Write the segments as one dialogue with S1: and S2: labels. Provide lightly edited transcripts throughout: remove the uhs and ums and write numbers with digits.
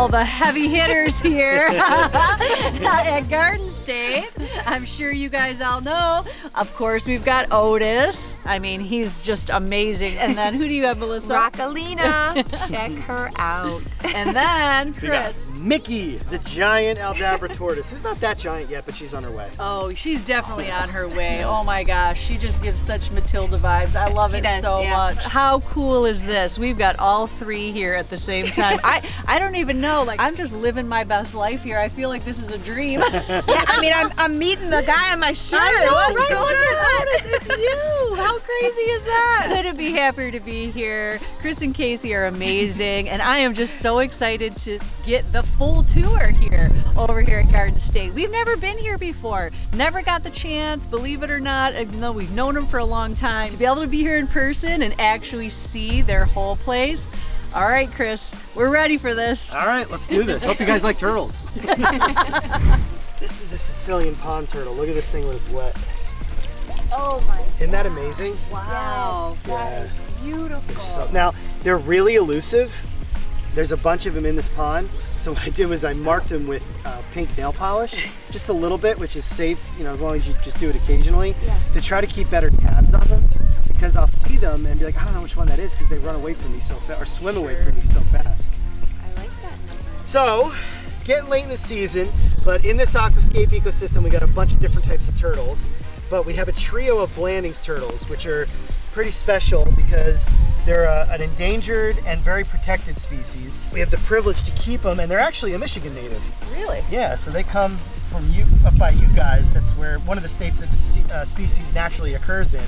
S1: all the heavy hitters here at Garden State. I'm sure you guys all know. Of course, we've got Otis. I mean, he's just amazing. And then who do you have, Melissa?
S2: Rockalina. Check her out.
S1: And then
S3: We got
S1: Chris.
S3: Mickey, the giant Aldabra tortoise, who's not that giant yet, but she's on her way.
S1: Oh, she's definitely on her way. Oh my gosh, she just gives such Matilda vibes. I love it so much. How cool is this? We've got all three here at the same time. I don't even know, like, I'm just living my best life here. I feel like this is a dream.
S2: Yeah, I mean, I'm meeting the guy on my shirt.
S1: I know,
S2: What's
S1: right?
S2: going on?
S1: It's you. How crazy is that? Couldn't be happier to be here. Chris and Casey are amazing, and I am just so excited to get the full tour here over here at Garden State. We've never been here before. Never got the chance, believe it or not, even though we've known them for a long time, to be able to be here in person and actually see their whole place. All right, Chris, we're ready for this.
S3: All right, let's do this. Hope you guys like turtles. This is a Sicilian pond turtle. Look at this thing when it's wet.
S2: Oh my.
S3: Isn't that amazing?
S1: Wow.
S3: Yeah.
S2: Beautiful.
S3: Now, they're really elusive. There's a bunch of them in this pond. So what I did was I marked them with pink nail polish, just a little bit, which is safe, you know, as long as you just do it occasionally, to try to keep better tabs on them. Because I'll see them and be like, I don't know which one that is, because they run away from me so fast, or swim away from me so fast.
S2: I like that.
S3: So, getting late in the season, but in this aquascape ecosystem, we got a bunch of different types of turtles. But we have a trio of Blandings turtles, which are pretty special because they're an endangered and very protected species. We have the privilege to keep them, and they're actually a Michigan native.
S1: Really?
S3: Yeah, so they come from up by you guys. That's where one of the states that the species naturally occurs in.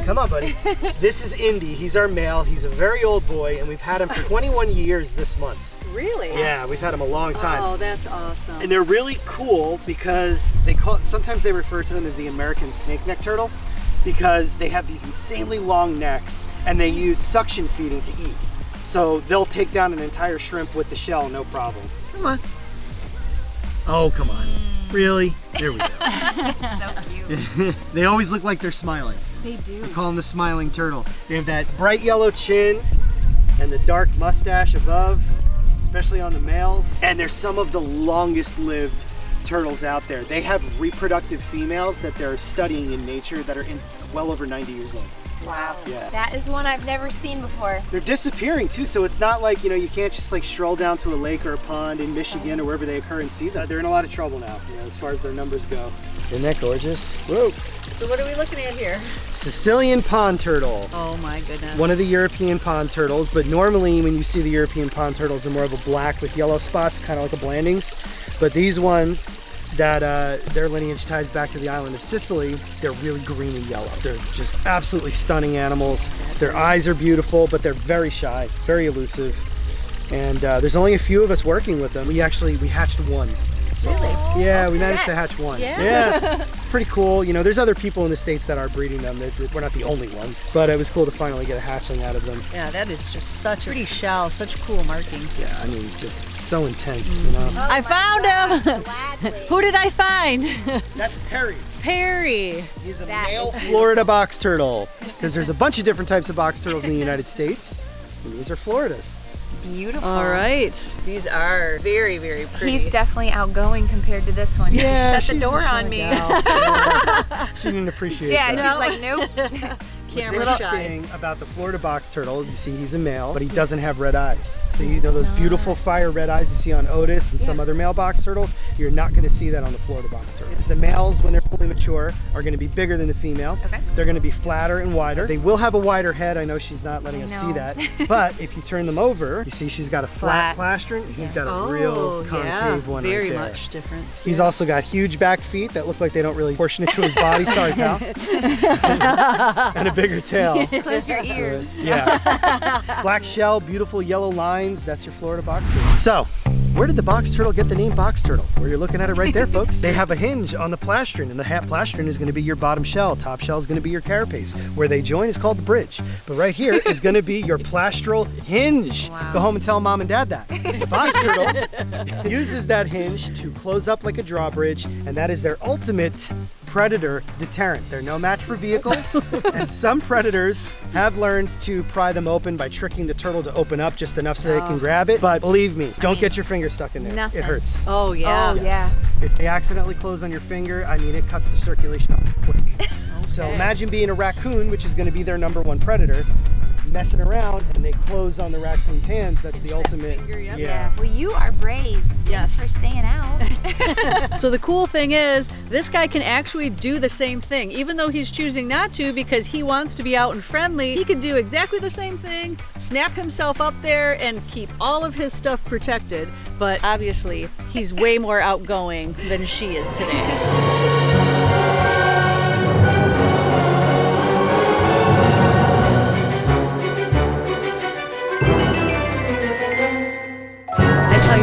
S3: Come on, buddy. This is Indy. He's our male. He's a very old boy, and we've had him for 21 years this month.
S1: Really?
S3: Yeah, we've had them a long time.
S1: Oh, that's awesome.
S3: And they're really cool because sometimes they refer to them as the American snakeneck turtle because they have these insanely long necks and they use suction feeding to eat. So they'll take down an entire shrimp with the shell, no problem. Come on. Oh, come on. Really? There we go.
S2: So cute.
S3: They always look like they're smiling.
S2: They do.
S3: We call them the smiling turtle. They have that bright yellow chin and the dark mustache above, especially on the males. And they're some of the longest lived turtles out there. They have reproductive females that they're studying in nature that are well over 90 years old.
S2: Wow.
S3: Yeah.
S2: That is one I've never seen before.
S3: They're disappearing too, so it's not like, you know, you can't just like stroll down to a lake or a pond in Michigan or wherever they occur and see them. They're in a lot of trouble now, you know, as far as their numbers go. Isn't that gorgeous? Whoa.
S1: So what are we looking at here?
S3: Sicilian pond turtle.
S1: Oh my goodness.
S3: One of the European pond turtles, but normally when you see the European pond turtles, they're more of a black with yellow spots, kind of like a Blandings. But these ones that their lineage ties back to the island of Sicily, they're really green and yellow. They're just absolutely stunning animals. Their eyes are beautiful, but they're very shy, very elusive. And there's only a few of us working with them. We hatched one.
S1: Really?
S3: Yeah, we managed to hatch one.
S1: Yeah.
S3: Pretty cool. You know, there's other people in the States that are breeding them. We're not the only ones, but it was cool to finally get a hatchling out of them.
S1: Yeah, that is just such a pretty shell, such cool markings.
S3: Yeah, I mean, just so intense, you know.
S2: Oh,
S1: I found him!
S2: Gladly.
S1: Who did I find?
S3: That's Perry.
S1: Perry.
S3: He's a
S2: That
S3: male
S2: is
S3: Florida box turtle. Because there's a bunch of different types of box turtles in the United States. And these are Floridas.
S2: Beautiful.
S1: All right. These are very, very pretty.
S2: He's definitely outgoing compared to this one.
S3: Yeah,
S2: Shut the
S3: she's
S2: door
S3: a
S2: on
S3: shy
S2: me.
S3: gal. She didn't appreciate
S2: Yeah,
S3: that.
S2: she's like, nope.
S3: What's
S1: Camera
S3: interesting about the Florida box turtle, you see he's a male, but he doesn't have red eyes. So you know those beautiful fire red eyes you see on Otis and some other male box turtles, you're not going to see that on the Florida box turtle. The males, when they're fully mature, are going to be bigger than the female.
S2: Okay.
S3: They're going to be flatter and wider. They will have a wider head. I know she's not letting us see that. But if you turn them over, you see she's got a flat plastron. He's got a real concave one
S1: very
S3: right there.
S1: much difference.
S3: He's also got huge back feet that look like they don't really portion it to his body. Sorry, pal. And a bigger tail.
S2: Close your ears.
S3: Yeah. Black shell, beautiful yellow lines. That's your Florida box turtle. So, where did the box turtle get the name box turtle? Well, you're looking at it right there, folks. They have a hinge on the plastron, and the plastron is going to be your bottom shell. Top shell is going to be your carapace. Where they join is called the bridge. But right here is going to be your plastral hinge.
S2: Wow.
S3: Go home and tell mom and dad that. The box turtle uses that hinge to close up like a drawbridge, and that is their ultimate predator deterrent. They're no match for vehicles, and some predators have learned to pry them open by tricking the turtle to open up just enough so they can grab it. But believe me, don't get your finger stuck in there.
S2: Nothing.
S3: It hurts.
S1: Oh yeah.
S2: Oh, yeah.
S3: If they accidentally close on your finger, I mean, it cuts the circulation up quick. So imagine being a raccoon, which is going to be their #1 predator, messing around, and they close on the raccoon's hands. That's the ultimate.
S1: finger, yep.
S2: Yeah. Well, you are brave.
S1: Yes.
S2: Thanks for staying out.
S1: So the cool thing is, this guy can actually do the same thing. Even though he's choosing not to because he wants to be out and friendly, he could do exactly the same thing, snap himself up there and keep all of his stuff protected. But obviously, he's way more outgoing than she is today.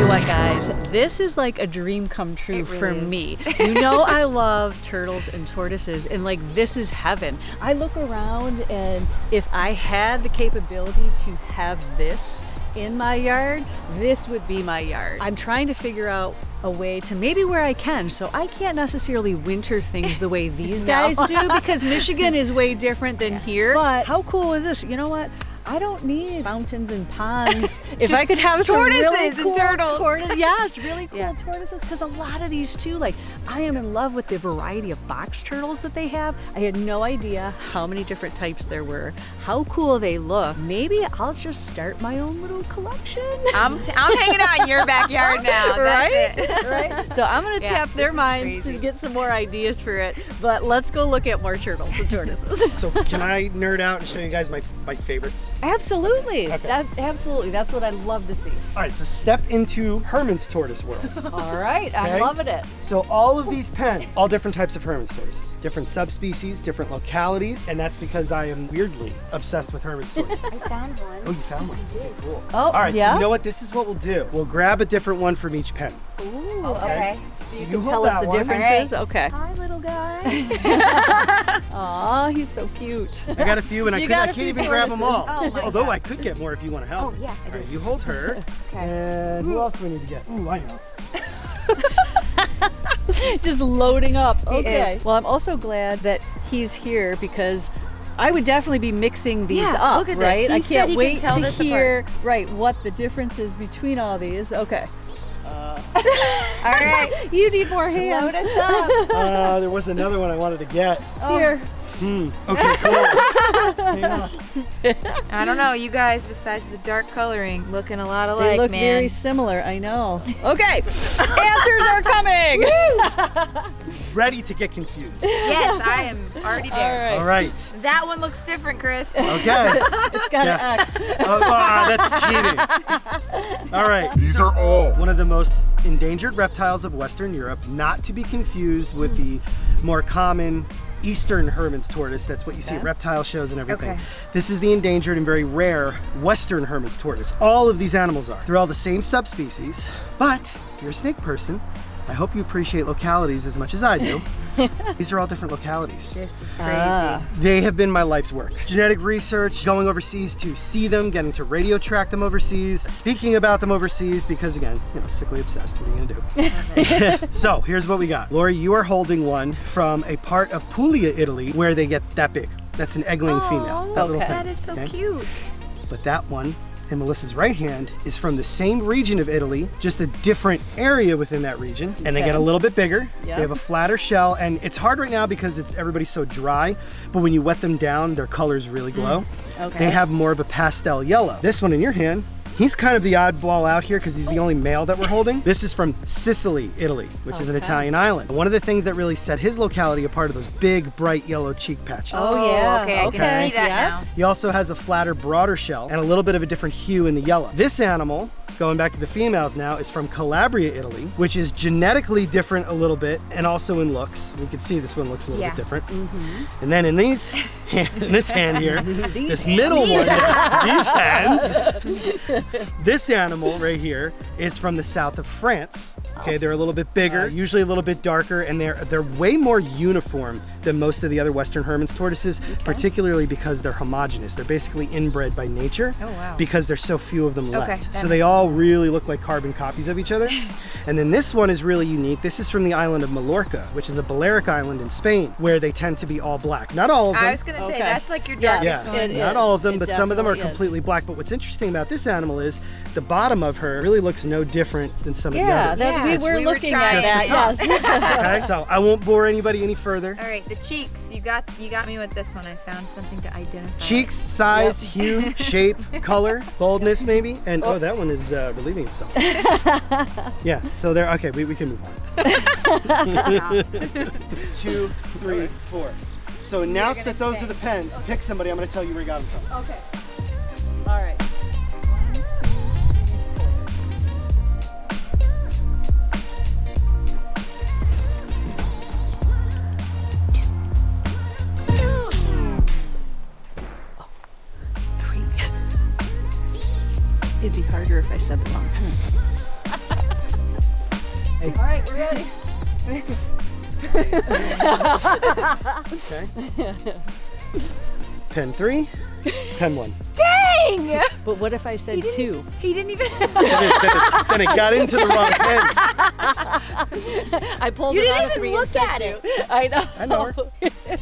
S1: What, guys, this is like a dream come true for me. You know, I love turtles and tortoises, and like this is heaven. I look around, and if I had the capability to have this in my yard, this would be my yard. I'm trying to figure out a way to maybe where I can. So I can't necessarily winter things the way these guys do, because Michigan is way different than here. But how cool is this? You know what? I don't need fountains and ponds. If I could have some
S2: tortoises
S1: really
S2: and
S1: cool
S2: turtles.
S1: Yes, really cool tortoises. Because a lot of these too, like I am in love with the variety of box turtles that they have. I had no idea how many different types there were, how cool they look. Maybe I'll just start my own little collection.
S2: I'm hanging out in your backyard now.
S1: Right?
S2: That's it.
S1: Right? So I'm gonna tap their
S2: this is
S1: minds to
S2: crazy.
S1: get some more ideas for it. But let's go look at more turtles and tortoises.
S3: So can I nerd out and show you guys my favorites?
S1: Absolutely.
S3: Okay.
S1: Absolutely. That's what I'd love to see.
S3: All right, so step into Herman's tortoise world.
S1: All right. I'm
S3: Okay.
S1: loving it.
S3: So all of these pens, all different types of Herman's tortoises, different subspecies, different localities, and that's because I am weirdly obsessed with Herman's tortoises.
S2: I found one.
S3: Oh, you found one? Okay, cool.
S1: Oh,
S3: All right,
S1: yeah?
S3: so you know what? This is what we'll do. We'll grab a different one from each pen.
S1: Ooh,
S2: Okay.
S3: So
S1: You
S3: you
S1: can tell
S3: hold
S1: us
S3: that
S1: the
S3: one.
S1: differences. Okay.
S2: Hi, little guy.
S1: Aw, he's so cute.
S3: I got a few, and I
S1: You got
S3: can't
S1: a few
S3: even grab them all.
S2: Oh, my
S3: Although
S2: gosh.
S3: I could get more if you want to help.
S2: Oh, yeah, I
S3: All
S2: do.
S3: right, you hold her.
S2: Okay.
S3: And who else do we need to get? Ooh, I know.
S1: Just loading up. Okay.
S2: is.
S1: Well, I'm also glad that he's here because I would definitely be mixing these
S2: Yeah,
S1: up,
S2: look at this.
S1: right?
S2: He
S1: I
S2: said
S1: can't
S2: he could
S1: wait
S2: tell
S1: to
S2: this
S1: hear what the difference is between all these. Okay.
S2: All right.
S1: You need more hands.
S2: Load us up.
S3: There was another one I wanted to get.
S1: Here.
S3: Okay, cool. Hang on.
S2: I don't know. You guys, besides the dark coloring, looking a lot alike,
S1: They look
S2: man.
S1: very similar, I know. Okay, answers are coming.
S3: Ready to get confused.
S2: Yes, I am already there.
S3: All right.
S2: That one looks different, Chris.
S3: Okay.
S1: It's got
S3: Yeah.
S1: an X.
S3: That's cheating. All right. These are all one of the most endangered reptiles of Western Europe, not to be confused with the more common Eastern Herman's tortoise. That's what you see at reptile shows and everything.
S2: Okay.
S3: This is the endangered and very rare Western Herman's tortoise. All of these animals are. They're all the same subspecies, but if you're a snake person, I hope you appreciate localities as much as I do. These are all different localities.
S2: This is crazy.
S3: They have been my life's work. Genetic research, going overseas to see them, getting to radio track them overseas, speaking about them overseas, because again, you know, sickly obsessed, what are you gonna do? So here's what we got. Lori, you are holding one from a part of Puglia, Italy, where they get that big. That's an egg-laying female, that little thing.
S2: That is so cute.
S3: But that one in Melissa's right hand is from the same region of Italy, just a different area within that region. And they get a little bit bigger.
S1: Yep.
S3: They have a flatter shell, and it's hard right now because everybody's so dry, but when you wet them down, their colors really glow.
S1: Okay.
S3: They have more of a pastel yellow. This one in your hand, he's kind of the oddball out here because he's the only male that we're holding. This is from Sicily, Italy, which is an Italian island. One of the things that really set his locality apart are those big, bright yellow cheek patches.
S1: Oh, yeah.
S2: Okay, I can see that now.
S3: He also has a flatter, broader shell and a little bit of a different hue in the yellow. This animal, going back to the females now, is from Calabria, Italy, which is genetically different a little bit and also in looks. We can see this one looks a little bit different. And then in these, in this hand here, this middle one, these hands, this animal right here is from the south of France. Okay, they're a little bit bigger, usually a little bit darker, and they're way more uniform than most of the other Western Hermann's tortoises, particularly because they're homogeneous. They're basically inbred by nature because there's so few of them left. So they all really look like carbon copies of each other. And then this one is really unique. This is from the island of Mallorca, which is a Balearic island in Spain, where they tend to be all black. Not all of them.
S2: I was gonna say, that's like your darkest one.
S3: Not all of them,
S1: It
S3: but some of them are
S1: definitely is.
S3: completely black. But what's interesting about this animal is the bottom of her really looks no different than some of the others.
S1: That we were
S2: we were
S1: looking
S2: trying.
S1: at that. Yes.
S3: Okay, so I won't bore anybody any further.
S2: All right, the cheeks. You got me with this one. I found something to identify.
S3: Cheeks, size, hue, shape, color, boldness maybe, and oh, that one is relieving itself. Yeah, so there, okay, we can move on. 2, 3, 4. So announce that those are the pens. Pick somebody, I'm gonna tell you where you got them from.
S1: Okay. All right. It'd be harder if I said the wrong pen. All right, we're ready.
S3: Okay. Pen 3, pen 1.
S2: Dang!
S1: But what if I said 2?
S2: He didn't even.
S3: Then it got into the wrong pen.
S1: I pulled
S2: You
S1: it out
S2: didn't
S1: of
S2: even
S1: 3
S2: look
S1: and said
S2: at
S1: 2.
S2: it.
S1: I know.
S3: I know her.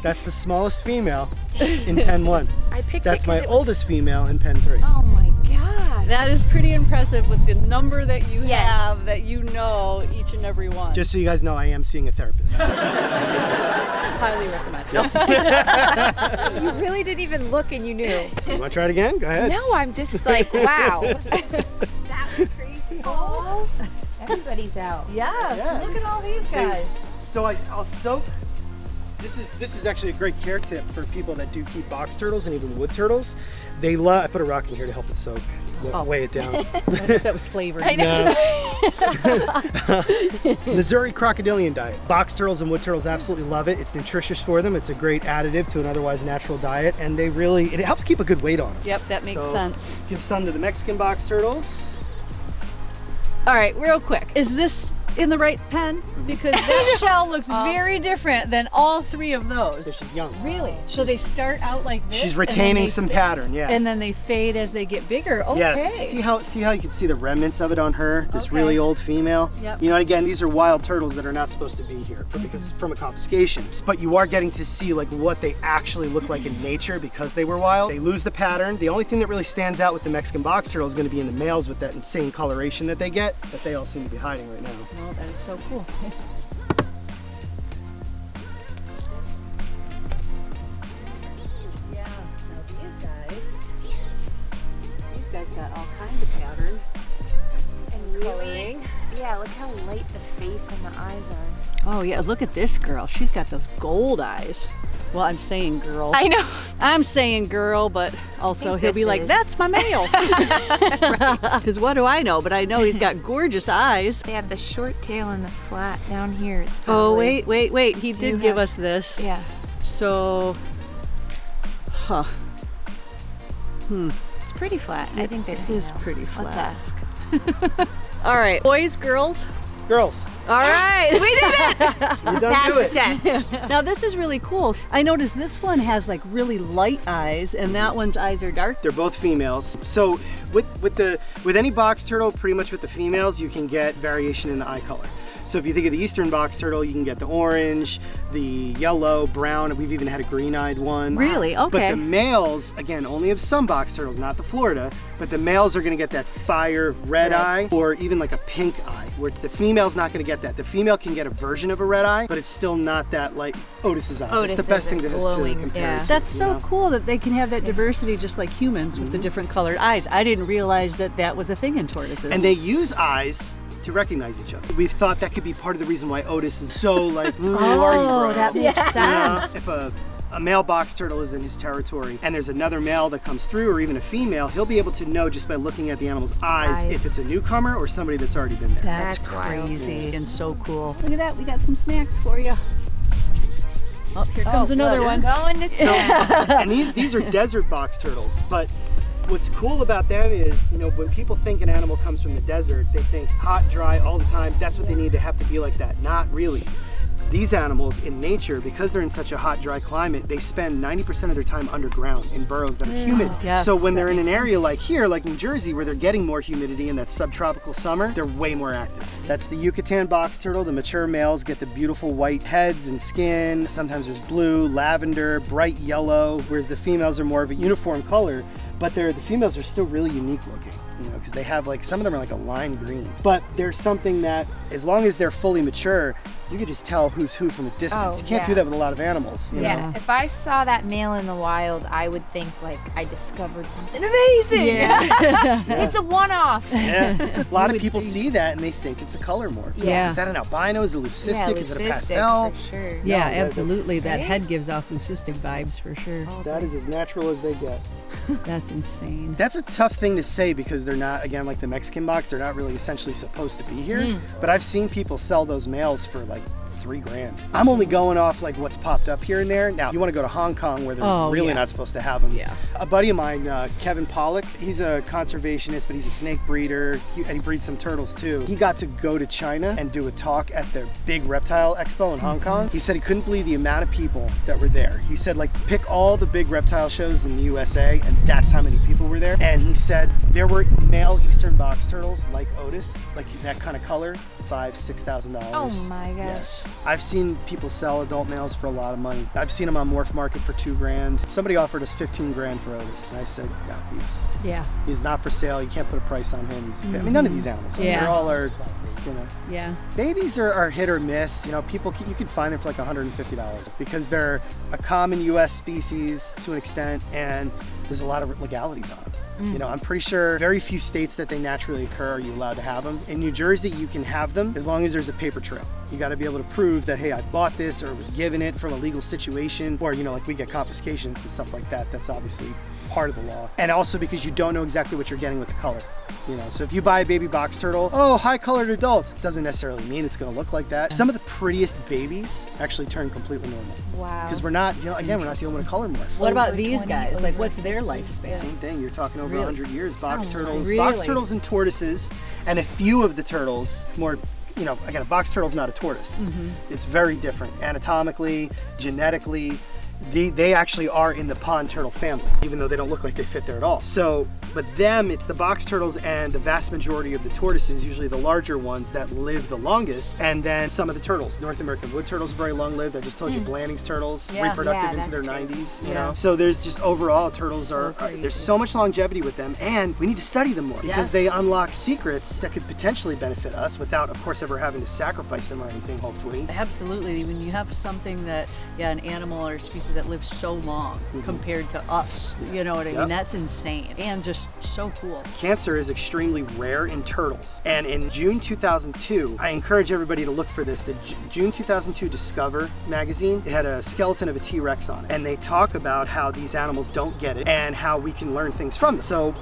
S3: That's the smallest female in pen 1.
S2: I picked
S3: That's
S2: it 'cause
S3: my
S2: it was-
S3: oldest female in pen 3.
S2: Oh my god.
S1: That is pretty impressive with the number that you
S2: Yes.
S1: have, that you know each and every one.
S3: Just so you guys know, I am seeing a therapist.
S1: highly recommend.
S2: You really didn't even look and you knew.
S3: You want to try it again? Go ahead.
S2: No, I'm just like, wow. That was crazy. Oh, everybody's out.
S1: Yes,
S3: Yeah,
S1: look at all these guys.
S3: So I'll soak. This is actually a great care tip for people that do keep box turtles and even wood turtles. They love. I put a rock in here to help it soak. Weigh it down.
S1: That was flavored.
S2: I know.
S3: Missouri crocodilian diet. Box turtles and wood turtles absolutely love it. It's nutritious for them. It's a great additive to an otherwise natural diet, and it helps keep a good weight on them.
S1: Yep, that makes
S3: So,
S1: sense.
S3: Give some to the Mexican box turtles.
S1: All right, real quick. Is this in the right pen? Because that shell looks very different than all 3 of
S3: So
S1: those.
S3: she's young.
S1: Really? So they start out like this?
S3: She's
S1: and then
S3: retaining
S1: they
S3: some pattern, yeah.
S1: And then they fade as they get bigger. Okay.
S3: Yes. See how you can see the remnants of it on her? This
S1: Okay.
S3: really old female.
S1: Yep.
S3: You know, and again, these are wild turtles that are not supposed to be here because from a confiscation. But you are getting to see like what they actually look like in nature because they were wild. They lose the pattern. The only thing that really stands out with the Mexican box turtle is going to be in the males with that insane coloration that they get, that they all seem to be hiding right now.
S1: Well, that is so cool. Yeah, now these guys got all kinds of pattern.
S2: And really, yeah, look how light the face and the eyes are.
S1: Oh yeah, look at this girl. She's got those gold eyes. Well, I'm saying girl.
S2: I know.
S1: I'm saying girl, but also he'll be
S2: this
S1: like,
S2: is-
S1: that's my male. Because what do I know? But I know he's got gorgeous eyes.
S2: They have the short tail and the flat down here. It's
S1: Oh,
S2: probably,
S1: wait. He
S2: you
S1: did give
S2: have-
S1: us this.
S2: Yeah.
S1: So,
S2: It's pretty flat. I think
S1: it is pretty flat.
S2: Let's ask.
S1: All right, boys, girls.
S3: Girls,
S1: All right.
S2: We did it!
S3: you don't
S2: Pass
S3: do
S2: the
S3: it.
S2: test.
S1: Now this is really cool. I noticed this one has like really light eyes and that one's eyes are dark.
S3: They're both females. So with any box turtle, pretty much with the females, you can get variation in the eye color. So if you think of the eastern box turtle, you can get the orange, the yellow, brown, and we've even had a green-eyed one.
S1: Really?
S3: But
S1: Okay.
S3: the males, again, only of some box turtles, not the Florida, but the males are gonna get that fire red eye or even like a pink eye, where the female's not gonna get that. The female can get a version of a red eye, but it's still not that like Otis's eyes.
S2: Otis
S3: it's the best
S2: has
S3: thing
S2: a
S3: to
S2: glowing,
S3: compare
S2: yeah.
S3: it to,
S1: That's
S3: you
S1: so
S3: know?
S1: cool that they can have that diversity just like humans with the different colored eyes. I didn't realize that that was a thing in tortoises.
S3: And they use eyes to recognize each other. We've thought that could be part of the reason why Otis is so like, who are you, bro?
S1: that makes
S3: You know,
S1: sense.
S3: if a male box turtle is in his territory and there's another male that comes through or even a female, he'll be able to know just by looking at the animal's eyes if it's a newcomer or somebody that's already been there.
S1: That's
S2: That's wild.
S1: crazy and so cool. Look at that, we got some snacks for you. Oh, here comes another one.
S2: Going to town.
S3: And these are desert box turtles, but what's cool about them is, you know, when people think an animal comes from the desert, they think hot, dry, all the time. That's what they need to have to be like that. Not really. These animals in nature, because they're in such a hot, dry climate, they spend 90% of their time underground in burrows that are humid.
S1: Yes,
S3: so when
S1: that
S3: they're in an
S1: makes
S3: area like here, like New Jersey, where they're getting more humidity in that subtropical summer, they're way more active. That's the Yucatan box turtle. The mature males get the beautiful white heads and skin. Sometimes there's blue, lavender, bright yellow, whereas the females are more of a uniform color, but the females are still really unique looking. You know, because they have like, some of them are like a lime green. But there's something that, as long as they're fully mature, you can just tell who's who from a distance.
S2: Oh,
S3: You can't do that with a lot of animals. You know?
S2: If I saw that male in the wild, I would think like I discovered something amazing.
S1: Yeah.
S2: It's a one-off.
S3: Yeah. A lot of people see that and they think it's a color morph.
S1: Yeah.
S3: Is that an albino? Is it leucistic? Is it a
S2: leucistic,
S3: pastel?
S2: for sure.
S1: Yeah,
S3: No, that's-
S1: absolutely. That
S2: Right?
S1: head gives off leucistic vibes for sure.
S3: That is as natural as they get.
S1: That's insane.
S3: That's a tough thing to say because they're not, again, like the Mexican box, they're not really essentially supposed to be here. But I've seen people sell those males for like $3,000. I'm only going off like what's popped up here and there. Now, you want to go to Hong Kong where they're really not supposed to have them.
S1: Yeah.
S3: A buddy of mine, Kevin Pollock, he's a conservationist, but he's a snake breeder, and he breeds some turtles too. He got to go to China and do a talk at their big reptile expo in Hong Kong. He said he couldn't believe the amount of people that were there. He said, like, pick all the big reptile shows in the USA, and that's how many people were there. And he said there were male eastern box turtles like Otis, like that kind of color, $5,000, $6,000.
S2: Oh my gosh.
S3: Yeah. I've seen people sell adult males for a lot of money. I've seen them on Morph Market for $2,000. Somebody offered us $15,000 for Otis, and I said, yeah, he's not for sale. You can't put a price on him. I mean, none of these animals. I mean, they're all are, you know.
S1: Yeah.
S3: Babies are hit or miss. You know, you can find them for like $150 because they're a common U.S. species to an extent, and there's a lot of legalities on them. You know, I'm pretty sure very few states that they naturally occur are you allowed to have them. In New Jersey, you can have them as long as there's a paper trail. You got to be able to prove that, hey, I bought this or was given it from a legal situation, or, you know, like we get confiscations and stuff like that. That's obviously part of the law. And also because you don't know exactly what you're getting with the color. You know, so if you buy a baby box turtle, oh, high colored adults, doesn't necessarily mean it's going to look like that. Some of the prettiest babies actually turn completely normal.
S2: Wow.
S3: Because we're not, you know, again, we're not dealing with a color morph.
S1: What about these guys? Like, what's their lifespan?
S3: Same thing. You're talking over
S1: Really?
S3: 100 years. Box turtles,
S1: really?
S3: box turtles and tortoises, and a few of the turtles, more, you know, again, a box turtle's not a tortoise. It's very different anatomically, genetically. They actually are in the pond turtle family, even though they don't look like they fit there at all. So, but them, it's the box turtles and the vast majority of the tortoises, usually the larger ones, that live the longest. And then some of the turtles. North American wood turtles are very long-lived. I just told you Blanding's turtles, reproductive into their 90s. You know, so there's just overall turtles there's so much longevity with them, and we need to study them more because they unlock secrets that could potentially benefit us without, of course, ever having to sacrifice them or anything. Hopefully.
S1: Absolutely. When you have something that, an animal or species that lives so long compared to us, you know what I mean? That's insane and just so cool.
S3: Cancer is extremely rare in turtles. And in June 2002, I encourage everybody to look for this. The June 2002 Discover magazine, it had a skeleton of a T-Rex on it. And they talk about how these animals don't get it and how we can learn things from them. So,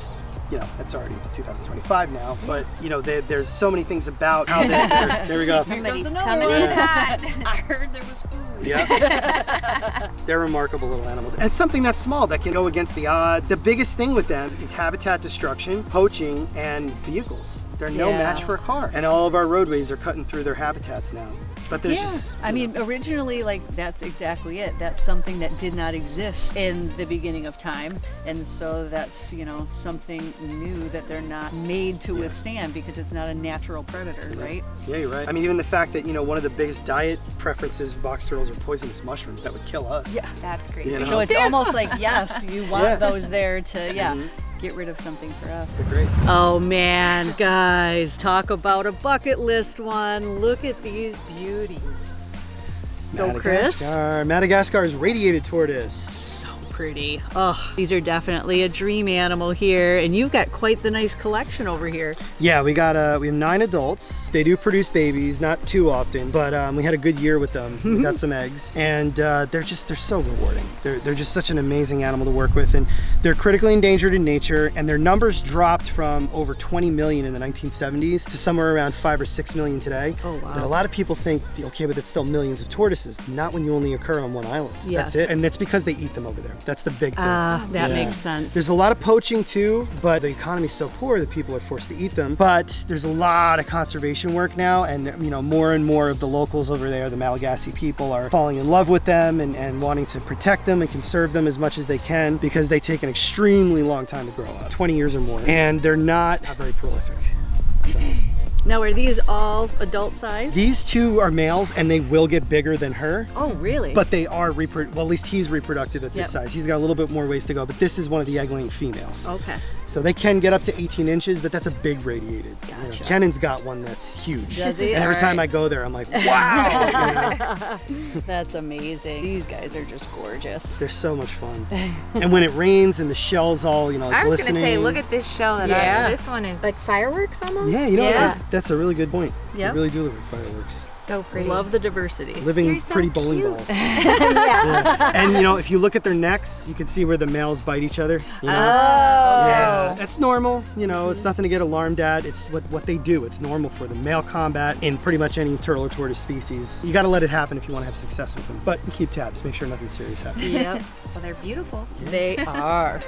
S3: you know, it's already 2025 now, but you know, there's so many things about how there we go.
S2: Somebody's coming in hot.
S1: I heard there was food.
S3: Yeah. They're remarkable little animals. And something that's small that can go against the odds. The biggest thing with them is habitat destruction, poaching, and vehicles. They're no match for a car. And all of our roadways are cutting through their habitats now. But there's just...
S1: I mean, originally, like, that's exactly it. That's something that did not exist in the beginning of time. And so that's, you know, something new that they're not made to withstand because it's not a natural predator, right?
S3: Yeah, you're right. I mean, even the fact that, you know, one of the biggest diet preferences of box turtles are poisonous mushrooms that would kill us.
S1: Yeah.
S2: That's crazy.
S3: You know?
S1: So it's almost like, yes, you want those there to, get rid of something for us.
S3: They're great.
S1: Oh man, guys, talk about a bucket list one. Look at these beauties. So Chris?
S3: Madagascar's radiated tortoise.
S1: Pretty. Oh, these are definitely a dream animal here, and you've got quite the nice collection over here.
S3: Yeah, we have 9 adults. They do produce babies, not too often, but we had a good year with them. We got some eggs, and they're so rewarding. They're just such an amazing animal to work with, and they're critically endangered in nature, and their numbers dropped from over 20 million in the 1970s to somewhere around 5 or 6 million today.
S1: Oh wow.
S3: But a lot of people think, okay, but it's still millions of tortoises. Not when you only occur on one island.
S1: Yeah.
S3: That's it, and it's because they eat them over there. That's the big thing.
S1: That makes sense.
S3: There's a lot of poaching too, but the economy's so poor that people are forced to eat them. But there's a lot of conservation work now, and you know, more and more of the locals over there, the Malagasy people, are falling in love with them and wanting to protect them and conserve them as much as they can, because they take an extremely long time to grow up, 20 years or more, and they're not very prolific. So.
S1: Now, are these all adult size?
S3: These two are males, and they will get bigger than her.
S1: Oh, really?
S3: But they are well, at least he's reproductive at this size. He's got a little bit more ways to go, but this is one of the egg-laying females.
S1: Okay.
S3: So they can get up to 18 inches, but that's a big radiated.
S1: Gotcha.
S3: You know, Kennan's got one that's huge.
S1: Does he?
S3: And every time I go there, I'm like, wow!
S1: That's amazing. These guys are just gorgeous.
S3: They're so much fun. And when it rains and the shell's all, you know, like
S2: I was
S3: glistening.
S2: gonna say, look at this shell that
S1: Yeah.
S2: this one is like fireworks almost.
S3: Yeah, you know
S1: Yeah.
S3: what? That's a really good point.
S1: Yep.
S3: They really do look like fireworks.
S2: So pretty.
S1: Love the diversity.
S3: Living
S2: You're so
S3: pretty bowling
S2: cute.
S3: balls. Yeah. And you know, if you look at their necks, you can see where the males bite each other. You know? Yeah, that's normal. You know, it's nothing to get alarmed at. It's what they do. It's normal for them. Male combat in pretty much any turtle or tortoise species. You got to let it happen if you want to have success with them. But you keep tabs. Make sure nothing serious happens.
S1: Yep.
S2: Well, they're beautiful.
S1: They are.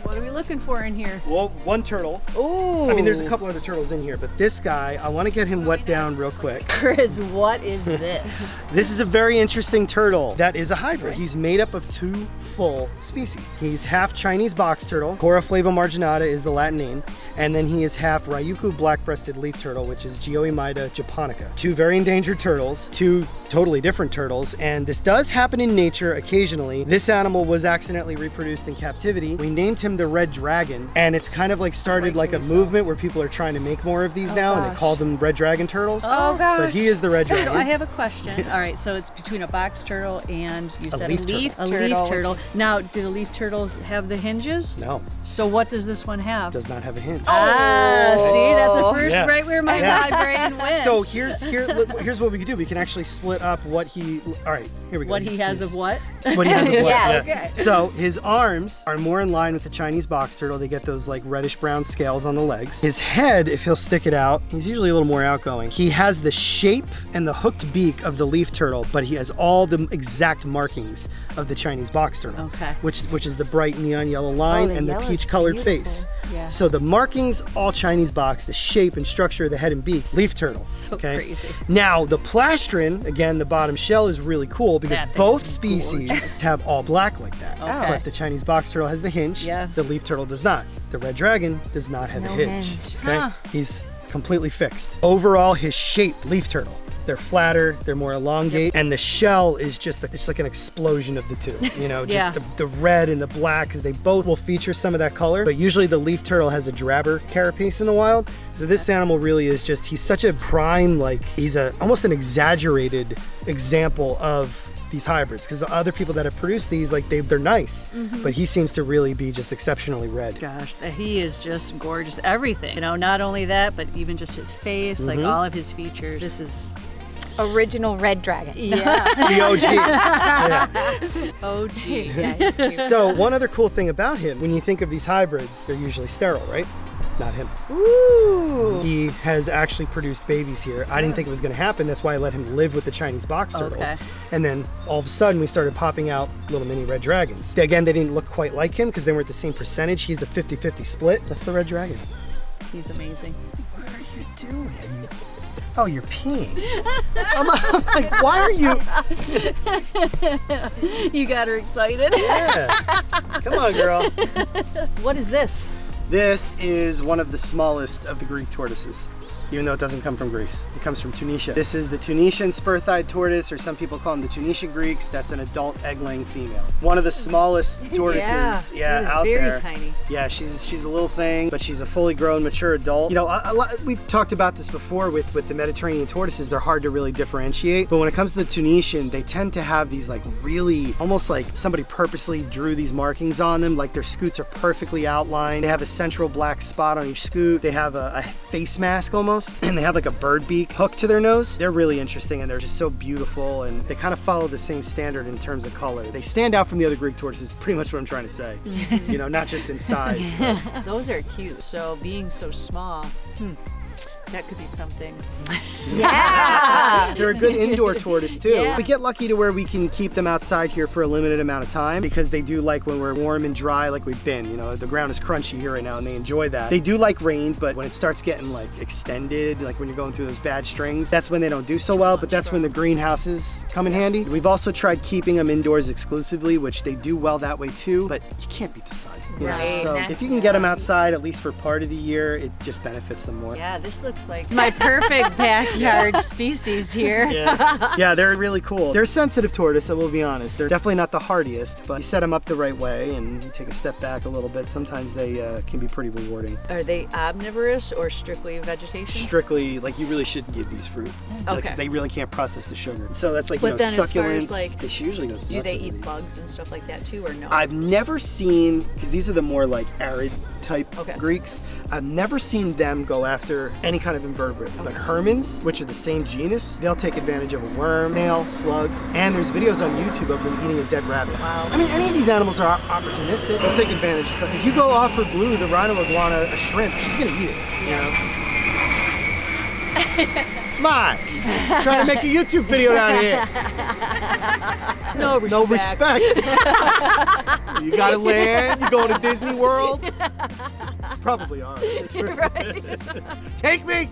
S1: What are we looking for in here?
S3: Well, one turtle.
S1: Ooh.
S3: I mean, there's a couple other turtles in here, but this guy, I want to get him wet down real quick.
S1: Chris, what is this?
S3: This is a very interesting turtle that is a hybrid. He's made up of two full species. He's half Chinese box turtle, Cora flavomarginata is the Latin name, and then he is half Ryukyu black-breasted leaf turtle, which is Geoemyda japonica. Two very endangered turtles, two totally different turtles, and this does happen in nature occasionally. This animal was accidentally reproduced in captivity. We named him the Red Dragon, and it's kind of like started like a movement where people are trying to make more of these now, and they call them Red Dragon turtles.
S2: Oh gosh.
S3: But he is the Red Dragon.
S1: So I have a question. All right, so it's between a box turtle and you said
S3: leaf
S1: a leaf
S2: turtle.
S1: turtle. Now, do the leaf turtles have the hinges?
S3: No,
S1: So what does this one have?
S3: does not have a hinge.
S1: Ah, see, that's the first
S3: Yes.
S1: right where my brain went.
S3: So here's what we could do. We can actually split up what he. All right, here we go.
S1: what he has of what?
S3: What he has of what?
S2: Yeah, okay.
S3: So his arms are more in line with the Chinese box turtle. They get those like reddish brown scales on the legs. His head, if he'll stick it out, he's usually a little more outgoing. He has the shape and the hooked beak of the leaf turtle, but he has all the exact markings of the Chinese box turtle.
S1: Okay.
S3: Which is the bright neon yellow line
S2: the
S3: and the
S2: yellow's
S3: peach colored
S2: beautiful.
S3: face.
S1: Yeah.
S3: So the markings, all Chinese box, the shape and structure of the head and beak, leaf turtle.
S1: So crazy.
S3: Now the plastron, again, the bottom shell is really cool because
S1: That thing
S3: both
S1: is
S3: species
S1: gorgeous.
S3: have all black like that.
S1: Okay.
S3: But the Chinese box turtle has the hinge.
S1: Yeah.
S3: The leaf turtle does not. The red dragon does not have
S2: No
S3: a hinge.
S2: hinge.
S3: Okay.
S1: Huh.
S3: He's completely fixed. Overall, his shape, leaf turtle. They're flatter, they're more elongate, and the shell is just, it's like an explosion of the two. You know, just
S1: Yeah.
S3: the red and the black, because they both will feature some of that color, but usually the leaf turtle has a drabber carapace in the wild. So this animal really is just, he's such a prime, like, he's almost an exaggerated example of these hybrids, because the other people that have produced these, like they're nice, but he seems to really be just exceptionally red.
S1: Gosh, he is just gorgeous. Everything. You know, not only that, but even just his face, like all of his features. This is
S2: Original red dragon.
S1: yeah.
S3: The OG. Yeah.
S1: OG.
S2: Yeah, it's cute.
S3: So one other cool thing about him, when you think of these hybrids, they're usually sterile, right? Not him.
S2: Ooh.
S3: He has actually produced babies here. I didn't think it was going to happen. That's why I let him live with the Chinese box turtles.
S1: Okay.
S3: And then all of a sudden we started popping out little mini red dragons. Again, they didn't look quite like him because they weren't the same percentage. He's a 50-50 split. That's the red dragon.
S1: He's amazing.
S3: What are you doing? Oh, you're peeing. I'm like, why are you?
S1: You got her excited.
S3: Yeah. Come on, girl.
S1: What is this?
S3: This is one of the smallest of the Greek tortoises, even though it doesn't come from Greece. It comes from Tunisia. This is the Tunisian spur-thighed tortoise, or some people call them the Tunisian Greeks. That's an adult egg-laying female. One of the smallest tortoises, out
S1: very
S3: there.
S1: tiny.
S3: Yeah, she's a little thing, but she's a fully grown, mature adult. You know, we've talked about this before with the Mediterranean tortoises. They're hard to really differentiate. But when it comes to the Tunisian, they tend to have these like really, almost like somebody purposely drew these markings on them. Like their scoots are perfectly outlined. They have a central black spot on each scoot. They have a face mask almost, and they have like a bird beak hooked to their nose. They're really interesting, and they're just so beautiful, and they kind of follow the same standard in terms of color. They stand out from the other Greek tortoises, pretty much what I'm trying to say. You know, not just in size. But
S1: Those are cute. So being so small, That could be something.
S2: Yeah.
S3: They're a good indoor tortoise too.
S1: Yeah.
S3: We get lucky to where we can keep them outside here for a limited amount of time because they do like when we're warm and dry like we've been. You know, the ground is crunchy here right now and they enjoy that. They do like rain, but when it starts getting like extended, like when you're going through those bad strings, that's when they don't do so well, but that's when the greenhouses come in handy. We've also tried keeping them indoors exclusively, which they do well that way too, but you can't beat the sun. you know?
S2: Right.
S3: So if you can get them outside at least for part of the year, it just benefits them more.
S1: Yeah, this looks like my perfect backyard species here.
S3: Yeah, they're really cool. They're a sensitive tortoise, I will be honest. They're definitely not the hardiest, but you set them up the right way and you take a step back a little bit, sometimes they can be pretty rewarding.
S1: Are they omnivorous or strictly vegetation?
S3: Strictly, like you really shouldn't give these fruit.
S1: Okay.
S3: Because they really can't process the sugar. So that's like,
S1: But
S3: you know,
S1: then as far
S3: succulents,
S1: as, like,
S3: they usually go nuts
S1: Do they
S3: over
S1: eat
S3: these.
S1: bugs and stuff like that too, or no?
S3: I've never seen, because these are the more like arid type
S1: Okay.
S3: Greeks, I've never seen them go after any kind of invertebrate. But hermins, which are the same genus, they'll take advantage of a worm, snail, slug, and there's videos on YouTube of them eating a dead rabbit.
S1: Wow.
S3: I mean, any of these animals are opportunistic. They'll take advantage of something. If you go offer Blue, the rhino iguana, a shrimp, she's gonna eat it, you know? Come on, trying to make a YouTube video down here.
S1: No respect.
S3: No respect. You gotta land, you going to Disney World? Probably are. Take me!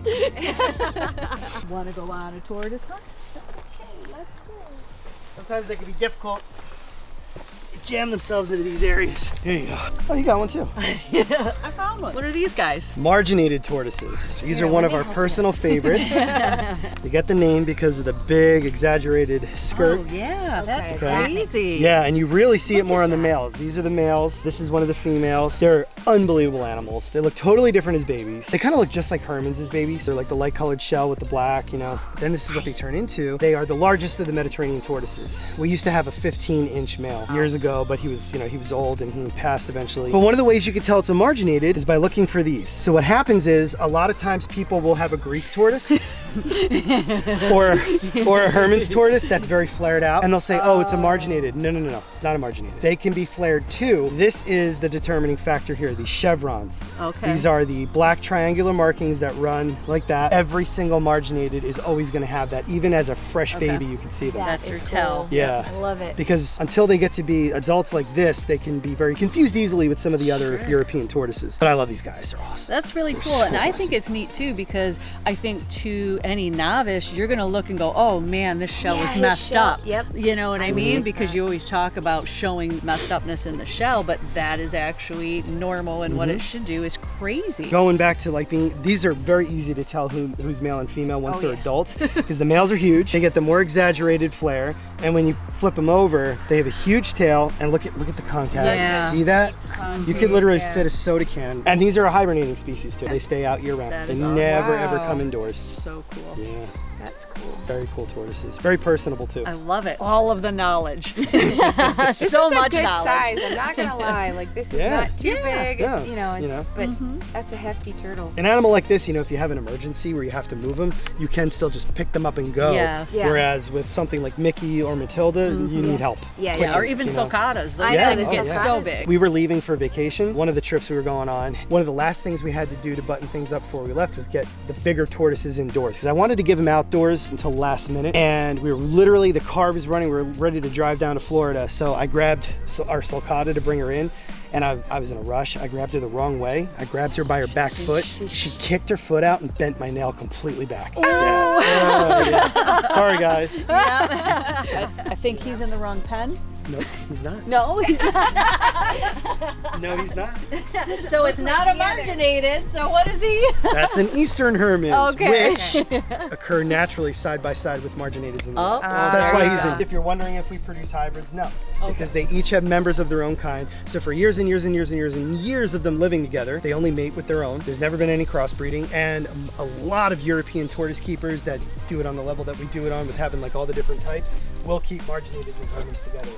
S1: Want to go on a tortoise hunt?
S3: Sometimes they can be difficult. They jam themselves into these areas. Here you go. Oh, you got one too.
S1: I found one. What are these guys?
S3: Marginated tortoises. These are one of our personal favorites. They get the name because of the big, exaggerated skirt.
S1: Oh yeah, that's
S3: Okay.
S1: crazy.
S3: Yeah, and you really see it more on the males. These are the males. This is one of the females. They're unbelievable animals. They look totally different as babies. They kind of look just like hermins as babies. They're like the light colored shell with the black, you know. Then this is what they turn into. They are the largest of the Mediterranean tortoises. We used to have a 15-inch male years ago, but he was, you know, he was old and he passed eventually. But one of the ways you can tell it's a marginated is by looking for these. So what happens is a lot of times people will have a Greek tortoise or a Herman's tortoise that's very flared out, and they'll say, oh, it's a marginated. No, no, no, no, it's not a marginated. They can be flared too. This is the determining factor here, these chevrons.
S1: Okay.
S3: These are the black triangular markings that run like that. Every single marginated is always going to have that. Even as a fresh baby, you can see them.
S1: That's
S2: That
S1: your
S2: is
S1: tell.
S2: cool.
S3: Yeah.
S2: I love it.
S3: Because until they get to be adults like this, they can be very confused easily with some of the other European tortoises. But I love these guys, they're awesome.
S1: That's really cool.
S3: so
S1: And I think
S3: awesome.
S1: it's neat too, because I think to any novice, you're going to look and go, oh man, this shell
S2: Yeah,
S1: is
S2: his
S1: messed
S2: shell,
S1: up.
S2: yep.
S1: You know what I
S2: I
S1: mean?
S2: like
S1: Because
S2: that.
S1: you always talk about showing messed upness in the shell, but that is actually normal, and what it should do is crazy.
S3: Going back to like being, these are very easy to tell who's male and female once
S1: Oh,
S3: they're
S1: yeah.
S3: adults, because the males are huge. They get the more exaggerated flare, and when you flip them over, they have a huge tail. And look at the concave.
S1: Yeah.
S3: See that? You could literally
S2: yeah.
S3: fit a soda can. And these are a hibernating species too. They stay out year round.
S1: That
S3: They
S1: is awesome.
S3: never ever
S2: Wow.
S3: come indoors.
S1: So cool.
S3: Yeah,
S2: That's cool.
S3: very cool tortoises. Very personable too.
S1: I love it. All of the knowledge.
S2: This
S1: so
S2: is a
S1: much
S2: good
S1: knowledge.
S2: size. I'm not gonna lie. Like this is
S3: Yeah.
S2: not too big.
S3: Yeah,
S2: You know,
S3: it's, you know.
S2: but that's a hefty turtle.
S3: An animal like this, you know, if you have an emergency where you have to move them, you can still just pick them up and go.
S1: Yes.
S2: Yeah.
S3: Whereas with something like Mickey or Matilda, you need help.
S2: Yeah,
S1: Yeah, or
S3: quickly,
S1: even
S3: you know.
S1: sulcatas. Those
S2: I know,
S1: things
S2: the
S1: get
S2: sulcatas.
S1: so big.
S3: We were leaving for vacation. One of the trips we were going on, one of the last things we had to do to button things up before we left was get the bigger tortoises indoors. Because I wanted to give them outdoors until last minute. And we were literally, the car was running, we were ready to drive down to Florida. So I grabbed our sulcata to bring her in. And I was in a rush. I grabbed her the wrong way. I grabbed her by her back foot. She kicked her foot out and bent my nail completely back. Yeah. Oh, yeah. Sorry, guys.
S1: I think he's in the wrong pen.
S3: Nope, he's not.
S1: No, he's not.
S3: No, he's not.
S1: So it's not a marginated. So what is he?
S3: That's an Eastern Hermit,
S1: Okay.
S3: which occur naturally side by side with marginateds in the
S1: Oh,
S3: wild. So that's
S1: there
S3: why
S1: you
S3: he's
S1: go.
S3: in. If you're wondering if we produce hybrids, no. Because they each have members of their own kind. So for years and years and years and years and years of them living together, they only mate with their own. There's never been any crossbreeding. And a lot of European tortoise keepers that do it on the level that we do it on, with having like all the different types, will keep marginateds and hermits together.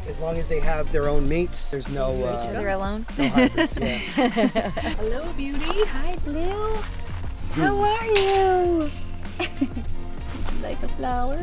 S3: As long as they have their own mates, there's no,
S2: Each other alone.
S3: no hybrids. Yeah.
S1: Hello, beauty.
S2: Hi, Blue. How are you?
S1: Like a flower.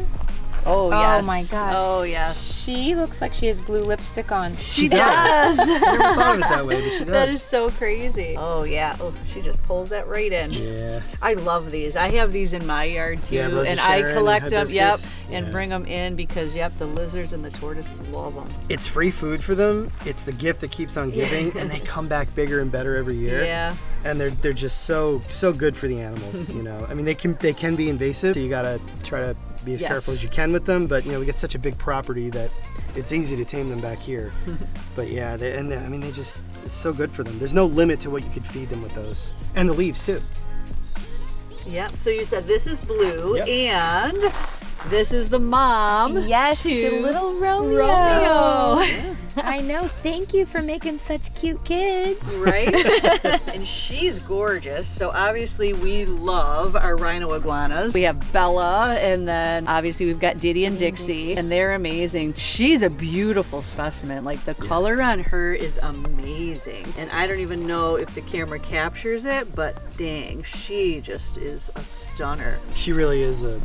S1: Oh, yes.
S2: Oh my gosh.
S1: Oh, yes.
S2: She looks like she has blue lipstick on.
S1: She does.
S3: I never thought of it that way, but she does.
S1: That is so crazy. Oh, yeah. Oh, she just pulls that right in.
S3: Yeah.
S1: I love these. I have these in my yard too,
S3: Yeah, Rosa
S1: and I
S3: Sharon
S1: collect
S3: and
S1: them. Yep,
S3: hibiscus.
S1: and
S3: Yeah.
S1: bring them in because the lizards and the tortoises love them.
S3: It's free food for them. It's the gift that keeps on giving, and they come back bigger and better every year.
S1: Yeah.
S3: And they're just so good for the animals. You know, I mean, they can be invasive, so you gotta try to be as
S1: Yes.
S3: careful as you can with them. But you know, we get such a big property that it's easy to tame them back here. But yeah, I mean, it's so good for them. There's no limit to what you could feed them with those, and the leaves too.
S1: Yeah. So you said this is Blue,
S3: Yep.
S1: and this is the mom.
S2: Yes,
S1: to
S2: to little Romeo.
S1: Romeo.
S2: I know. Thank you for making such cute kids.
S1: Right? And she's gorgeous. So obviously we love our rhino iguanas. We have Bella, and then obviously we've got Diddy and Dixie, and they're amazing. She's a beautiful specimen. Like the color on her is amazing. And I don't even know if the camera captures it, but dang, she just is a stunner.
S3: She really is a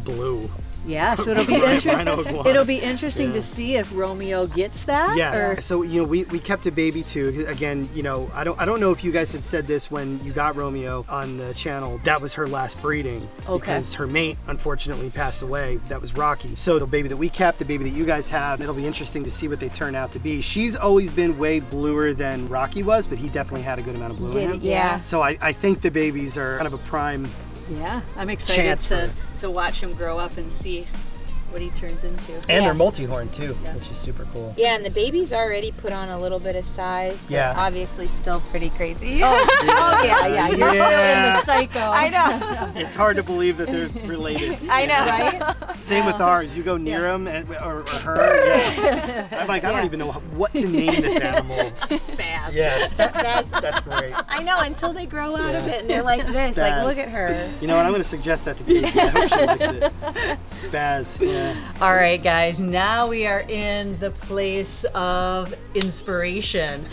S3: blue.
S1: Yeah, so it'll be
S3: Rhino
S1: interesting.
S3: iguana.
S1: It'll be interesting
S3: Yeah.
S1: to see if Romeo gets that.
S3: Yeah.
S1: Or,
S3: So you know, we kept a baby too. Again, you know, I don't know if you guys had said this when you got Romeo on the channel. That was her last breeding because her mate unfortunately passed away. That was Rocky. So the baby that we kept, the baby that you guys have, it'll be interesting to see what they turn out to be. She's always been way bluer than Rocky was, but he definitely had a good amount of blue in him.
S2: Yeah.
S3: So I think the babies are kind of a prime.
S1: yeah, I'm excited
S3: Chance for
S1: to watch him grow up and see what he turns into.
S3: And they're multi-horn too, which is super cool.
S2: Yeah, and the baby's already put on a little bit of size, but
S3: Yeah.
S2: obviously still pretty crazy.
S1: Oh yeah, you're still in the psycho.
S2: I know.
S3: It's hard to believe that they're related.
S2: I know.
S1: Right?
S3: Same with ours. You go near them or her. Yeah. I'm like, I don't even know what to name this animal.
S1: Spaz.
S3: Yeah, that's great.
S2: I know, until they grow out of it and they're like this. Like,
S3: Spaz.
S2: look at her.
S3: You know what? I'm going to suggest that to Casey. I hope she likes it. Spaz. Yeah.
S1: All right, guys, now we are in the place of inspiration.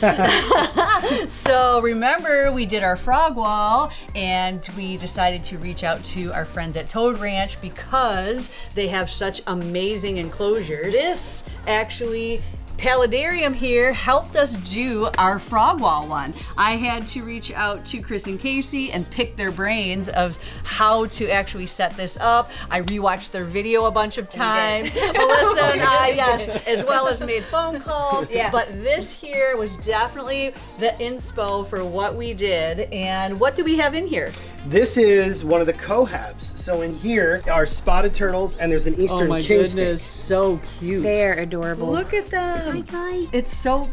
S1: So remember, we did our frog wall, and we decided to reach out to our friends at Toad Ranch because they have such amazing enclosures. This actually Paludarium here helped us do our frog wall one. I had to reach out to Chris and Casey and pick their brains of how to actually set this up. I rewatched their video a bunch of times. Melissa and I, yes, as well as made phone calls.
S2: Yeah.
S1: But this here was definitely the inspo for what we did. And what do we have in here?
S3: This is one of the cohabs. So in here are spotted turtles, and there's an eastern king snake.
S1: so cute.
S2: They're adorable.
S1: Look at them. It's so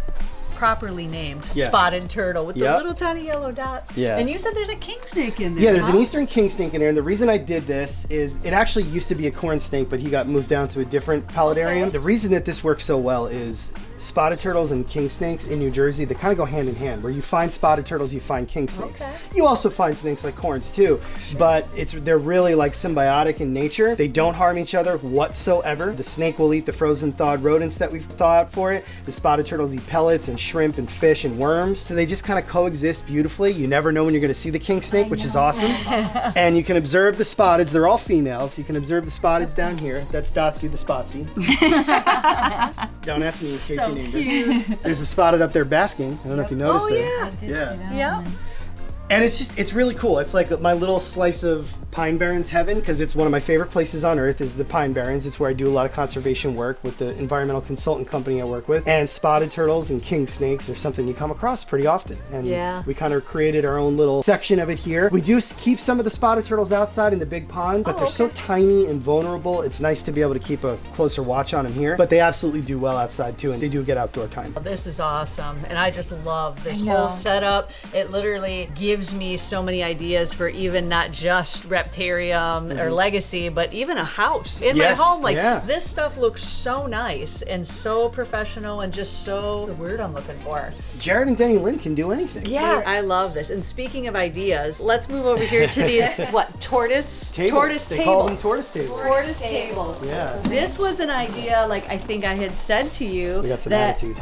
S1: properly named,
S3: Yeah.
S1: spotted turtle with the
S3: Yep.
S1: little tiny yellow dots.
S3: Yeah.
S1: And you said there's a king snake in there.
S3: Yeah, there's an
S1: huh?
S3: eastern king snake in there, and the reason I did this is it actually used to be a corn snake, but he got moved down to a different paludarium.
S1: Okay.
S3: The reason that this works so well is spotted turtles and king snakes in New Jersey, they kind of go hand in hand. Where you find spotted turtles, you find king snakes.
S1: Okay.
S3: You also find snakes like corns too, but they're really like symbiotic in nature. They don't harm each other whatsoever. The snake will eat the frozen thawed rodents that we've thawed for it. The spotted turtles eat pellets and shrimp and fish and worms. So they just kind of coexist beautifully. You never know when you're going to see the king snake, which is awesome. And you can observe the spotteds. They're all females. You can observe the spotteds down here. That's Dotsy the Spotsy. Don't ask me, Casey named her. There's a spotted up there basking. I don't know if you noticed it. Yeah.
S1: Yeah.
S3: And it's really cool. It's like my little slice of Pine Barrens heaven, because it's one of my favorite places on earth is the Pine Barrens. It's where I do a lot of conservation work with the environmental consultant company I work with. And spotted turtles and king snakes are something you come across pretty often. And
S1: Yeah.
S3: we kind of created our own little section of it here. We do keep some of the spotted turtles outside in the big ponds, but they're so tiny and vulnerable. It's nice to be able to keep a closer watch on them here. But they absolutely do well outside too, and they do get outdoor time.
S1: This is awesome, and I just love this
S2: I know.
S1: whole setup. It literally gives me so many ideas for even not just Reptarium or Legacy, but even a house in my
S3: Yes,
S1: home. Like
S3: yeah.
S1: this stuff looks so nice and so professional and just so the word I'm looking for.
S3: Jared and Denny Lynn can do anything.
S1: Yeah, I love this. And speaking of ideas, let's move over here to these tortoise
S3: Tables. They call them tortoise tables.
S1: Tortoise tables.
S3: Yeah.
S1: This was an idea, like I think I had said to you.
S3: We got some
S1: that
S3: attitude.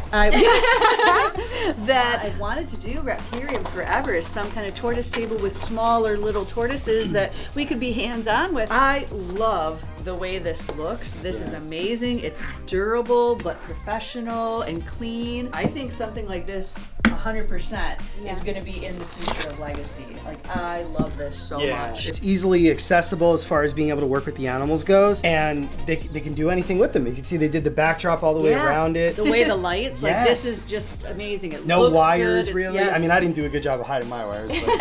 S1: that I've wanted to do Reptarium forever, is some kind of tortoise table with smaller little tortoises that we could be hands-on with. I love the way this looks. This is amazing. It's durable but professional and clean. I think something like this 100% is going to be in the future of Legacy. Like, I love this so much.
S3: It's easily accessible as far as being able to work with the animals goes, and they can do anything with them. You can see they did the backdrop all the way around it.
S1: The way the lights, like this is just amazing. It
S3: no
S1: looks
S3: wires
S1: good.
S3: really. I mean, I didn't do a good job of hiding my wires. But.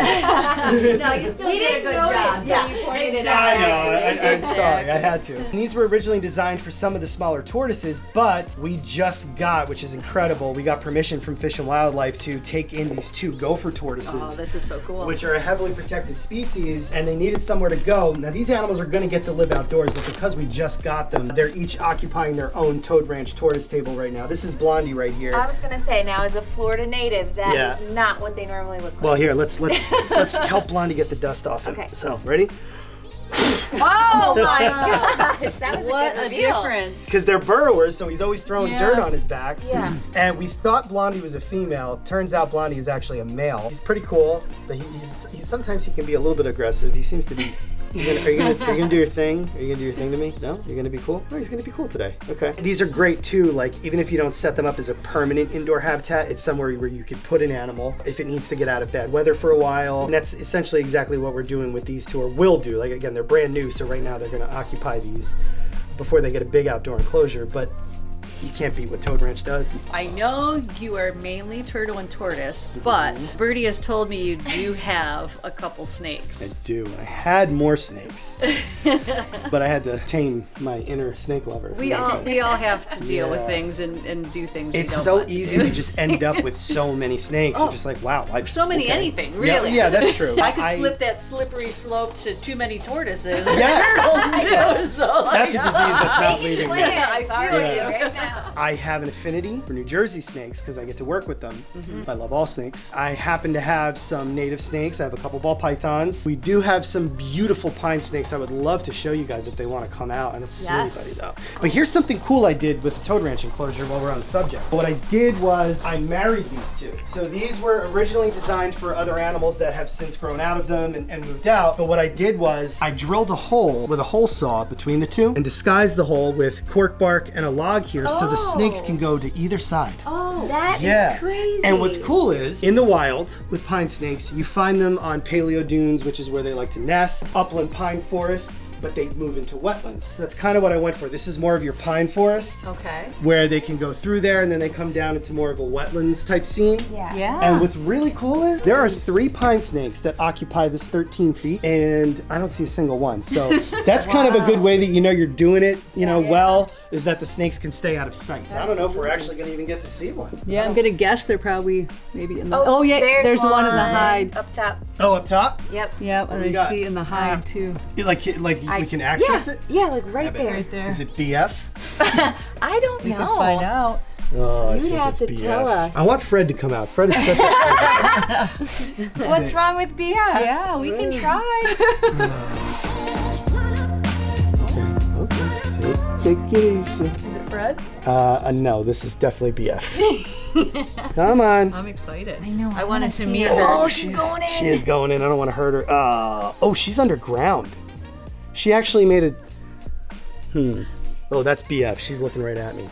S1: No, you still did a good job.
S2: Yeah, you pointed it out.
S3: I know. I'm sorry. I had to. And these were originally designed for some of the smaller tortoises, but we just got, which is incredible, we got permission from Fish and Wildlife to take in these 2 gopher tortoises.
S1: Oh, this is so cool.
S3: Which are a heavily protected species, and they needed somewhere to go. Now, these animals are going to get to live outdoors, but because we just got them, they're each occupying their own Toad Ranch tortoise table right now. This is Blondie right here.
S2: I was gonna say, now as a Florida native, that is not what they normally look like.
S3: Well, here, let's help Blondie get the dust off.
S2: Okay.
S3: So, ready?
S2: Oh my gosh, that was
S1: what
S2: a
S1: a
S2: good reveal.
S1: difference.
S3: Because they're burrowers, so he's always throwing dirt on his back.
S2: Yeah.
S3: And we thought Blondie was a female. Turns out Blondie is actually a male. He's pretty cool, but he's sometimes he can be a little bit aggressive. He seems to be. Are you gonna do your thing? Are you gonna do your thing to me? No? You're gonna be cool? No, he's gonna be cool today. Okay. These are great too, like even if you don't set them up as a permanent indoor habitat, it's somewhere where you could put an animal if it needs to get out of bed, weather for a while. And that's essentially exactly what we're doing with these 2, or will do. Like again, they're brand new, so right now they're gonna occupy these before they get a big outdoor enclosure, but you can't beat what Toad Ranch does.
S1: I know you are mainly turtle and tortoise, but Birdie has told me you do have a couple snakes.
S3: I do. I had more snakes, but I had to tame my inner snake lover.
S1: We all have to deal with things and do things.
S3: It's
S1: we don't
S3: so
S1: want
S3: easy
S1: to
S3: to just end up with so many snakes. You're just like, wow.
S1: So many anything, really.
S3: Yeah, that's true.
S1: I could slip that slippery slope to too many tortoises.
S3: Yes.
S1: Turtles too. So
S3: That's a disease that's not leaving me.
S2: I feel
S3: Yeah.
S2: you right now.
S3: I have an affinity for New Jersey snakes because I get to work with them. I love all snakes. I happen to have some native snakes. I have a couple ball pythons. We do have some beautiful pine snakes I would love to show you guys if they want to come out. And it's see anybody though. But here's something cool I did with the Toad Ranch enclosure while we're on the subject. What I did was I married these 2. So these were originally designed for other animals that have since grown out of them and moved out. But what I did was I drilled a hole with a hole saw between the 2 and disguised the hole with cork bark and a log here so the snakes can go to either side.
S2: Oh, that is crazy.
S3: And what's cool is, in the wild, with pine snakes, you find them on paleo dunes, which is where they like to nest, upland pine forest, but they move into wetlands. That's kind of what I went for. This is more of your pine forest,
S1: Okay.
S3: where they can go through there and then they come down into more of a wetlands type scene.
S2: Yeah.
S3: And what's really cool is there are 3 pine snakes that occupy this 13 feet, and I don't see a single one. So that's kind of a good way that you know you're doing it, well, is that the snakes can stay out of sight. I don't know if we're actually going to even get to see one.
S1: Yeah, I'm gonna guess they're probably maybe in the.
S2: There's
S1: one in the hide.
S2: up top.
S3: Oh, up top?
S2: Yep.
S1: Yep, and
S3: you
S1: I
S3: got?
S1: see in the hide too.
S3: Like we can access it?
S2: Yeah, like right there.
S1: Right there.
S3: Is it BF?
S2: I don't know.
S1: Can find out.
S3: Oh, I
S2: You'd
S3: think
S2: have
S3: it's
S2: to
S3: BF.
S2: tell us.
S3: I want Fred to come out. Fred is such a
S2: What's wrong with BF?
S1: Yeah, we can try.
S3: Take it easy.
S1: Is it Fred?
S3: No, this is definitely BF. Come on.
S1: I'm excited.
S2: I know.
S1: I wanted to meet
S2: it.
S1: her.
S2: Oh,
S3: She is going in. I don't want to hurt her. Oh, she's underground. She actually made a. Oh, that's BF. She's looking right at me.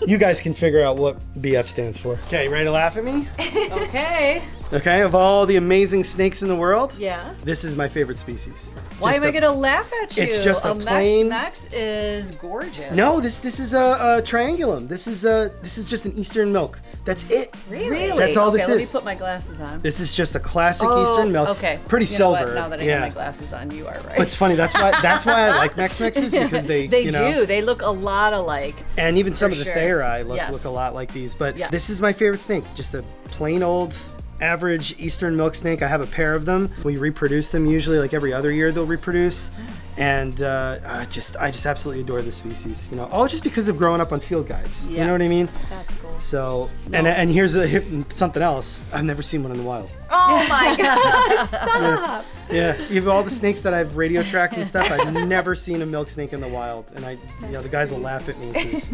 S3: You guys can figure out what BF stands for. Okay, ready to laugh at me?
S1: Okay.
S3: Okay, of all the amazing snakes in the world,
S1: Yeah.
S3: this is my favorite species.
S1: Why
S3: Just
S1: am I
S3: a-
S1: gonna laugh at you?
S3: It's just a plain-
S1: Max is gorgeous.
S3: No, this is a triangulum. This is just an Eastern milk. That's it.
S1: Really?
S3: That's all
S1: okay,
S3: this
S1: let me
S3: is.
S1: put my glasses on.
S3: This is just a classic
S1: Oh,
S3: Eastern milk.
S1: Okay.
S3: Pretty
S1: You know what?
S3: silver.
S1: Now that I have my glasses on, you are right.
S3: But it's funny. That's why I like Mex Mexes because they
S1: do. They look a lot alike.
S3: And even some
S1: For
S3: of the
S1: sure.
S3: Theri look
S1: Yes.
S3: a lot like these. But
S1: Yeah.
S3: this is my favorite snake. Just a plain old average Eastern milk snake. I have a pair of them. We reproduce them usually like every other year they'll reproduce. And I just absolutely adore the species. All just because of growing up on field guides.
S1: Yeah.
S3: You know what I mean?
S1: That's cool.
S3: So, and here's something else. I've never seen one in the wild.
S2: Oh my gosh, stop.
S3: Yeah, even all the snakes that I've radio tracked and stuff, I've never seen a milk snake in the wild. And the guys will laugh at me because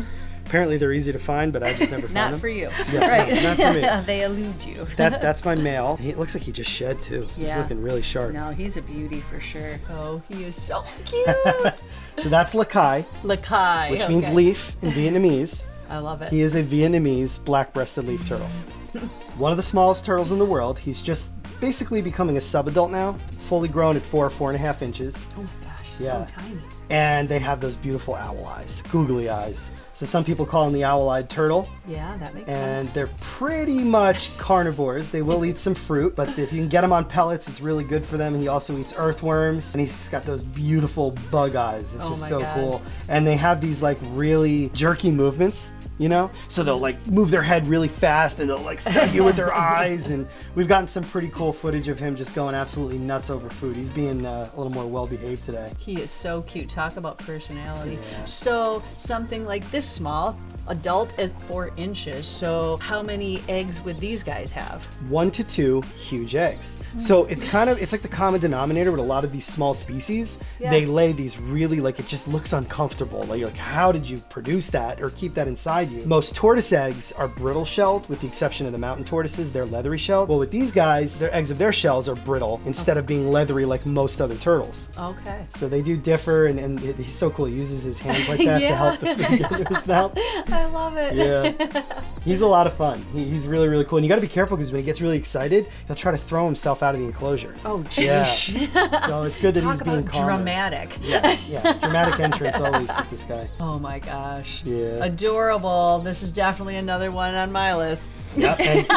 S3: Apparently they're easy to find, but I just never found them.
S1: Not for you.
S3: Yeah,
S1: Right.
S3: no, not for me.
S1: They elude you.
S3: That's my male. He looks like he just shed too. He's
S1: Yeah.
S3: looking really sharp.
S1: No, he's a beauty for sure. Oh, he is so cute.
S3: So that's Lakai,
S1: Lakai.
S3: which means leaf in Vietnamese.
S1: I love it.
S3: He is a Vietnamese black-breasted leaf turtle. One of the smallest turtles in the world. He's just basically becoming a subadult now, fully grown at 4.5 inches.
S1: Oh my gosh,
S3: Yeah.
S1: so tiny.
S3: And they have those beautiful owl eyes, googly eyes. So some people call him the owl-eyed turtle.
S1: Yeah, that makes
S3: And
S1: sense.
S3: they're pretty much carnivores. They will eat some fruit, but if you can get them on pellets, it's really good for them. He also eats earthworms, and he's got those beautiful bug eyes. It's
S1: Oh
S3: just
S1: my
S3: so
S1: God.
S3: cool. And they have these like really jerky movements, you know? So they'll like move their head really fast, and they'll like stab you with their eyes. And we've gotten some pretty cool footage of him just going absolutely nuts over food. He's being a little more well-behaved today.
S1: He is so cute. Talk about personality. So something like this small, adult at 4 inches. So how many eggs would these guys have?
S3: 1 to 2 huge eggs. So it's like the common denominator with a lot of these small species.
S1: Yeah.
S3: They lay these really, like, it just looks uncomfortable. Like, you're like, how did you produce that or keep that inside you? Most tortoise eggs are brittle shelled, with the exception of the mountain tortoises. They're leathery shelled. Well, with these guys, their eggs of their shells are brittle instead of being leathery like most other turtles.
S1: Okay.
S3: So they do differ, and he's so cool. He uses his hands like that to
S1: Yeah.
S3: help the food get into his mouth.
S1: I love it.
S3: Yeah, he's a lot of fun. He's really, really cool. And you got to be careful because when he gets really excited, he'll try to throw himself out of the enclosure.
S1: Oh,
S3: Yeah.
S1: jeez.
S3: So it's good that
S1: Talk
S3: he's being
S1: about
S3: calm.
S1: dramatic.
S3: Yes, yeah. Dramatic entrance always with this guy.
S1: Oh my gosh.
S3: Yeah.
S1: Adorable. This is definitely another one on my list.
S3: Yep. And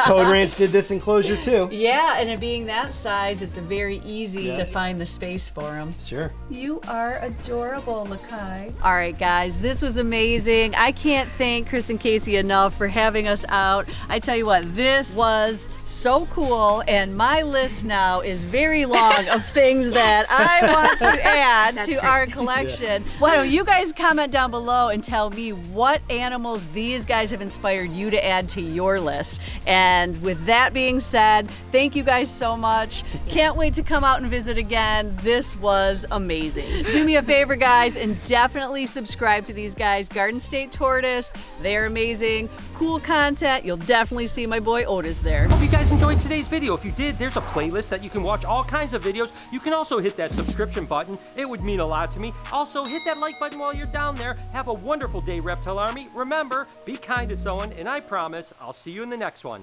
S3: Toad Ranch did this enclosure too.
S1: Yeah, and it being that size, it's very easy
S3: Yeah.
S1: to find the space for him.
S3: Sure.
S1: You are adorable, Lakai. All right, guys, this was amazing. I can't thank Chris and Casey enough for having us out. I tell you what, this was so cool, and my list now is very long of things that I want to add to our collection. Why don't you guys comment down below and tell me what animals these guys have inspired you to add to your list. And with that being said, thank you guys so much. Can't wait to come out and visit again. This was amazing. Do me a favor, guys, and definitely subscribe to these guys. Garden State Tortoise, they're amazing. Cool content. You'll definitely see my boy Otis there.
S4: Hope you guys enjoyed today's video. If you did, there's a playlist that you can watch all kinds of videos. You can also hit that subscription button. It would mean a lot to me. Also, hit that like button while you're down there. Have a wonderful day, Reptile Army. Remember, be kind to someone, and I promise I'll see you in the next one.